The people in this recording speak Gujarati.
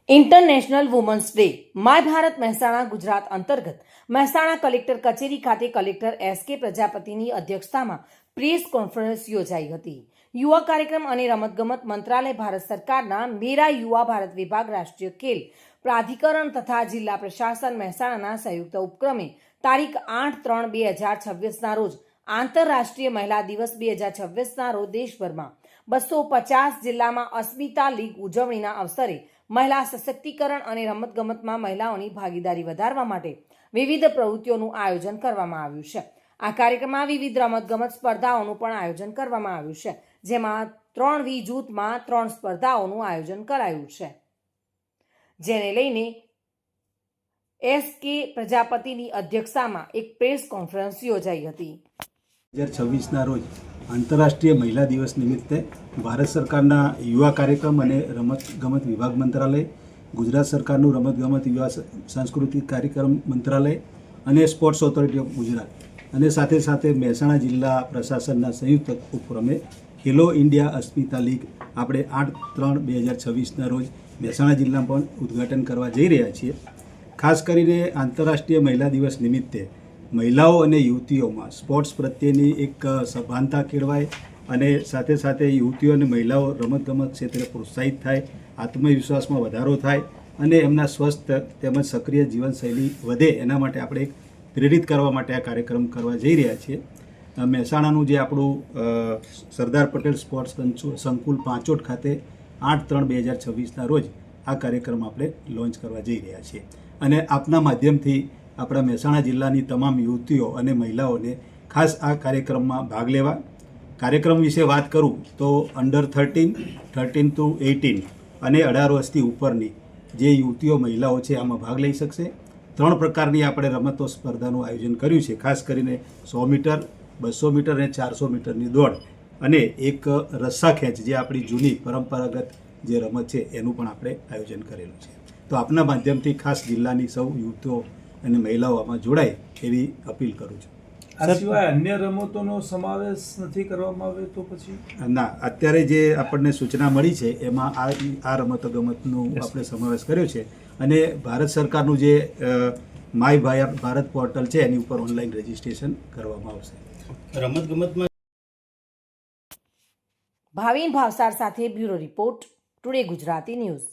International women's day my Bharat Mehsana Gujarat અંતર્ગત મહેસાણા કલેક્ટર કચેરી ખાતે કલેક્ટર એસ.કે. પ્રજાપતિની અધ્યક્ષતામાં પ્રેસ કોન્ફરન્સ યોજાઈ હતી. યુવા કાર્યક્રમ અને રમતગમત મંત્રાલય, ભારત સરકારના મેરા યુવા ભારત વિભાગ, રાષ્ટ્રીય ખેલ પ્રાધિકરણ તથા જિલ્લા પ્રશાસન મહેસાણાના સંયુક્ત ઉપક્રમે તારીખ 8/3/2026ના રોજ આંતરરાષ્ટ્રીય મહિલા દિવસ 2026ના રોજ દેશભરમાં 250 જિલ્લામાં અસ્મિતા લીગ ઉજવણીના અવસરે મહિલા સશક્તિકરણ અને રમતગમતમાં મહિલાઓની ભાગીદારી વધારવા માટે વિવિધ પ્રવૃત્તિઓનું આયોજન કરવામાં આવ્યું છે. આ કાર્યક્રમમાં વિવિધ રમતગમત સ્પર્ધાઓનું પણ આયોજન કરવામાં આવ્યું છે, જેમાં 3 જૂથમાં 3 સ્પર્ધાઓનું આયોજન કરાયું છે, જેને લઈને એસ.કે. પ્રજાપતિની અધ્યક્ષતામાં એક પ્રેસ કોન્ફરન્સ યોજાઈ હતી. 2026ના રોજ આંતરરાષ્ટ્રીય મહિલા દિવસ નિમિત્તે ભારત સરકારના યુવા કાર્યક્રમ અને રમતગમત વિભાગ મંત્રાલય, ગુજરાત સરકારનું રમતગમત યુવા સાંસ્કૃતિક કાર્યક્રમ મંત્રાલય અને સ્પોર્ટ્સ ઓથોરિટી ઓફ ગુજરાત અને સાથે સાથે મહેસાણા જિલ્લા પ્રશાસનના સંયુક્ત ઉપક્રમે ખેલો ઇન્ડિયા અસ્મિતા લીગ આપણે 8/3/2026ના રોજ મહેસાણા જિલ્લામાં પણ ઉદ્ઘાટન કરવા જઈ રહ્યા છીએ. ખાસ કરીને આંતરરાષ્ટ્રીય મહિલા દિવસ નિમિત્તે મહિલાઓ અને યુવતીઓમાં સ્પોર્ટ્સ પ્રત્યેની એક સભાનતા કેળવાય અને સાથે સાથે યુવતીઓ અને મહિલાઓ રમતગમત ક્ષેત્રે પ્રોત્સાહિત થાય, આત્મવિશ્વાસમાં વધારો થાય અને એમના સ્વસ્થ તેમજ સક્રિય જીવનશૈલી વધે, એના માટે આપણે એક પ્રેરિત કરવા માટે આ કાર્યક્રમ કરવા જઈ રહ્યા છીએ. મહેસાણાનું જે આપણું સરદાર પટેલ સ્પોર્ટ્સ સંકુલ પાંચોટ ખાતે 8/3/2026ના રોજ આ કાર્યક્રમ આપણે લોન્ચ કરવા જઈ રહ્યા છીએ અને આપના માધ્યમથી આપણા મહેસાણા જિલ્લાની તમામ યુવતીઓ અને મહિલાઓને ખાસ આ કાર્યક્રમમાં ભાગ લેવા. કાર્યક્રમ વિશે વાત કરું તો અંડર 13, 13 to 18 અને 18 વર્ષથી ઉપરની જે યુવતીઓ મહિલાઓ છે આમાં ભાગ લઈ શકશે. 3 પ્રકારની આપણે રમતો સ્પર્ધાનું આયોજન કર્યું છે, ખાસ કરીને 100 મીટર, 200 મીટર અને 400 મીટરની દોડ અને એક રસ્સા ખેંચ જે આપણી જૂની પરંપરાગત જે રમત છે એનું પણ આપણે આયોજન કરેલું છે. તો આપના માધ્યમથી ખાસ જિલ્લાની સૌ યુવતીઓ અને મહિલાઓ આમાં જોડાય એવી અપીલ કરું છું. આ સિવાય અન્ય રમતોનો સમાવેશ નથી કરવામાં આવ્યો તો પછી? ના, અત્યારે જે આપણને સૂચના મળી છે એમાં આ રમતગમતનો આપણે સમાવેશ કર્યો છે અને ભારત સરકારનું જે માય ભારત પોર્ટલ છે એની ઉપર ઓનલાઈન રજીસ્ટ્રેશન કરવામાં આવશે. રમતગમતમાં ભાવિન ભાવસાર સાથે bureau report, today Gujarati news.